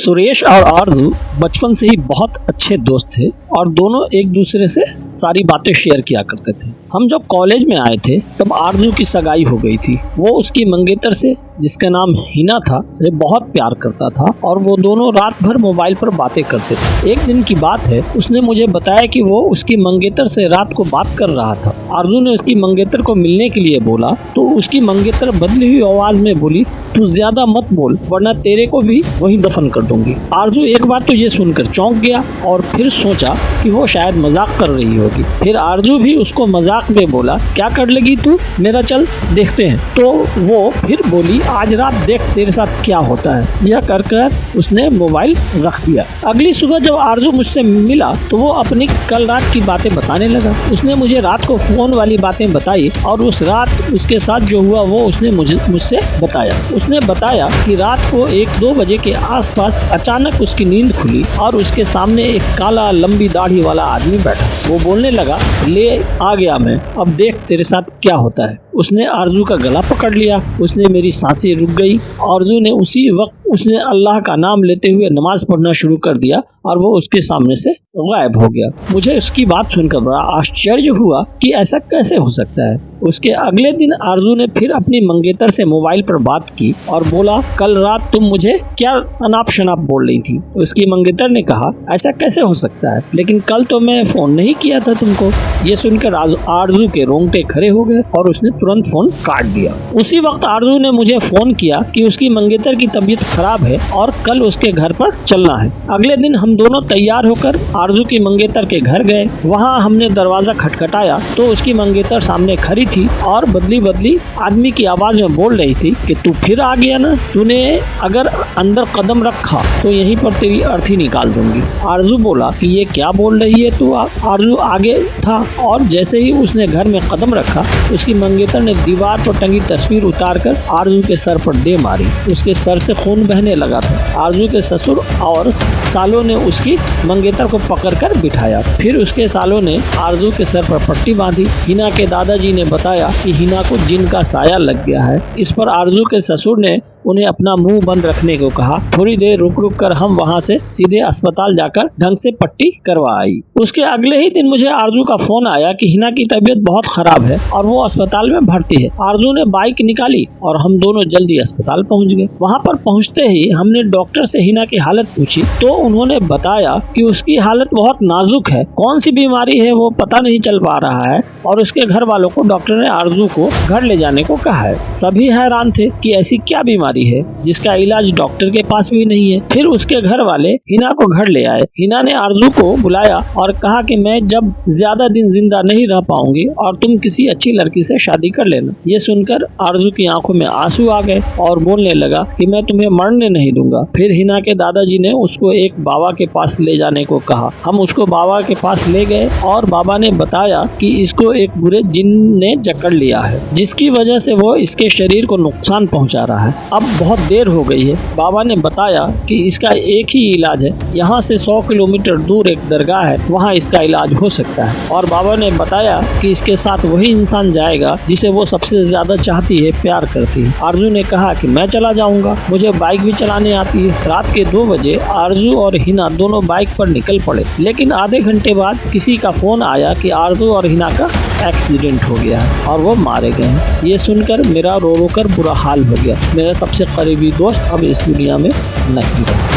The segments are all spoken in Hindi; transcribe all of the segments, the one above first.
सुरेश और आरजू बचपन से ही बहुत अच्छे दोस्त थे और दोनों एक दूसरे से सारी बातें शेयर किया करते थे। हम जब कॉलेज में आए थे तब आरजू की सगाई हो गई थी। वो उसकी मंगेतर से, जिसका नाम हिना था, से बहुत प्यार करता था और वो दोनों रात भर मोबाइल पर बातें करते थे। एक दिन की बात है, उसने मुझे बताया कि वो उसकी मंगेतर से रात को बात कर रहा था। आरजू ने उसकी मंगेतर को मिलने के लिए बोला तो उसकी मंगेतर बदली हुई आवाज में बोली, तू ज्यादा मत बोल वरना तेरे को भी वहीं दफन कर दूंगी। आरजू एक बार तो ये सुनकर चौंक गया और फिर सोचा कि वो शायद मजाक कर रही होगी। फिर आरजू भी उसको मजाक में बोला, क्या कर लेगी तू, मेरा चल देखते हैं। तो वो फिर बोली, आज रात देख तेरे साथ क्या होता है। यह कर उसने मोबाइल रख दिया। अगली सुबह जब आरजू मुझसे मिला तो वो अपनी कल रात की बातें बताने लगा। उसने मुझे रात को फोन वाली बातें बताई और उस रात उसके साथ जो हुआ वो उसने मुझसे बताया। उसने बताया कि रात को 1-2 बजे के आसपास अचानक उसकी नींद खुली और उसके सामने एक काला लंबी दाढ़ी वाला आदमी बैठा। वो बोलने लगा, ले आ गया मैं, अब देख तेरे साथ क्या होता है। उसने आरजू का गला पकड़ लिया। उसने मेरी सांसें रुक गई। आरजू ने उसी वक्त उसने अल्लाह का नाम लेते हुए नमाज पढ़ना शुरू कर दिया और वो उसके सामने से गायब हो गया। मुझे उसकी बात सुनकर बड़ा आश्चर्य हुआ कि ऐसा कैसे हो सकता है। उसके अगले दिन आरजू ने फिर अपनी मंगेतर से मोबाइल पर बात की और बोला, कल रात तुम मुझे क्या अनाप शनाप बोल रही थी। उसकी मंगेतर ने कहा, ऐसा कैसे हो सकता है, लेकिन कल तो मैं फोन नहीं किया था तुमको। ये सुनकर आरजू के रोंगटे खड़े हो गए और उसने तुरंत फोन काट दिया। उसी वक्त आरजू ने मुझे फोन किया कि उसकी मंगेतर की तबीयत खराब है और कल उसके घर पर चलना है। अगले दिन हम दोनों तैयार होकर आरजू की मंगेतर के घर गए। वहाँ हमने दरवाजा खटखटाया तो उसकी मंगेतर सामने खड़ी थी और बदली आदमी की आवाज में बोल रही थी कि तू फिर आ गया ना, तूने अगर अंदर कदम रखा तो यहीं पर तेरी अर्थी निकाल दूंगी। आरजू बोला कि ये क्या बोल रही है तू। आरजू आगे था और जैसे ही उसने घर में कदम रखा उसकी मंगेतर ने दीवार पर टंगी तस्वीर उतारकर आरजू के सर पर दे मारी। उसके सर से खून बहने लगा था। आरजू के ससुर और सालों ने उसकी मंगेतर को पकड़कर बिठाया। फिर उसके सालों ने आरजू के सर पर पट्टी बांधी। हिना के दादाजी ने बताया कि हिना को जिन का साया लग गया है। इस पर आरजू के ससुर ने उन्हें अपना मुंह बंद रखने को कहा। थोड़ी देर रुक कर हम वहां से सीधे अस्पताल जाकर ढंग से पट्टी करवा आई। उसके अगले ही दिन मुझे आरजू का फोन आया कि हिना की तबीयत बहुत खराब है और वो अस्पताल में भर्ती है। आरजू ने बाइक निकाली और हम दोनों जल्दी अस्पताल पहुंच गए। वहां पर पहुंचते ही हमने डॉक्टर से हिना की हालत पूछी तो उन्होंने बताया कि उसकी हालत बहुत नाजुक है, कौन सी बीमारी है वो पता नहीं चल पा रहा है और उसके घर वालों को डॉक्टर ने आरजू को घर ले जाने को कहा है। सभी हैरान थे कि ऐसी क्या बीमारी है जिसका इलाज डॉक्टर के पास भी नहीं है। फिर उसके घर वाले हिना को घर ले आए। हिना ने आरजू को बुलाया और कहा कि मैं जब ज्यादा दिन जिंदा नहीं रह पाऊंगी और तुम किसी अच्छी लड़की से शादी कर लेना। ये सुनकर आरजू की आंखों में आंसू आ गए और बोलने लगा कि मैं तुम्हें मरने नहीं दूंगा। फिर हिना के दादाजी ने उसको एक बाबा के पास ले जाने को कहा। हम उसको बाबा के पास ले गए और बाबा ने बताया कि इसको एक बुरे जिन ने जकड़ लिया है जिसकी वजह से वो इसके शरीर को नुकसान पहुंचा रहा है। अब बहुत देर हो गई है। बाबा ने बताया कि इसका एक ही इलाज है, यहाँ से 100 किलोमीटर दूर एक दरगाह है, वहाँ इसका इलाज हो सकता है। और बाबा ने बताया कि इसके साथ वही इंसान जाएगा जिसे वो सबसे ज्यादा चाहती है, प्यार करती है। आरजू ने कहा कि मैं चला जाऊंगा, मुझे बाइक भी चलाने आती है। रात के 2 बजे आरजू और हिना दोनों बाइक पर निकल पड़े, लेकिन आधे घंटे बाद किसी का फोन आया कि आरजू और हिना का एक्सीडेंट हो गया है और वो मारे गए हैं। ये सुनकर मेरा रो कर बुरा हाल हो गया। मेरा सबसे करीबी दोस्त अब इस दुनिया में नहीं रहा।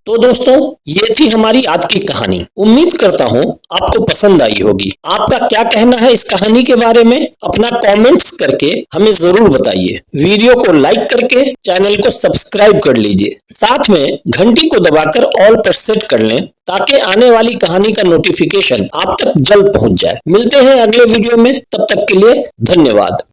तो दोस्तों, ये थी हमारी आज की कहानी। उम्मीद करता हूँ आपको पसंद आई होगी। आपका क्या कहना है इस कहानी के बारे में, अपना कमेंट्स करके हमें जरूर बताइए। वीडियो को लाइक करके चैनल को सब्सक्राइब कर लीजिए। साथ में घंटी को दबाकर ऑल पर सेट कर लें ताकि आने वाली कहानी का नोटिफिकेशन आप तक जल्द पहुंच जाए। मिलते हैं अगले वीडियो में, तब तक के लिए धन्यवाद।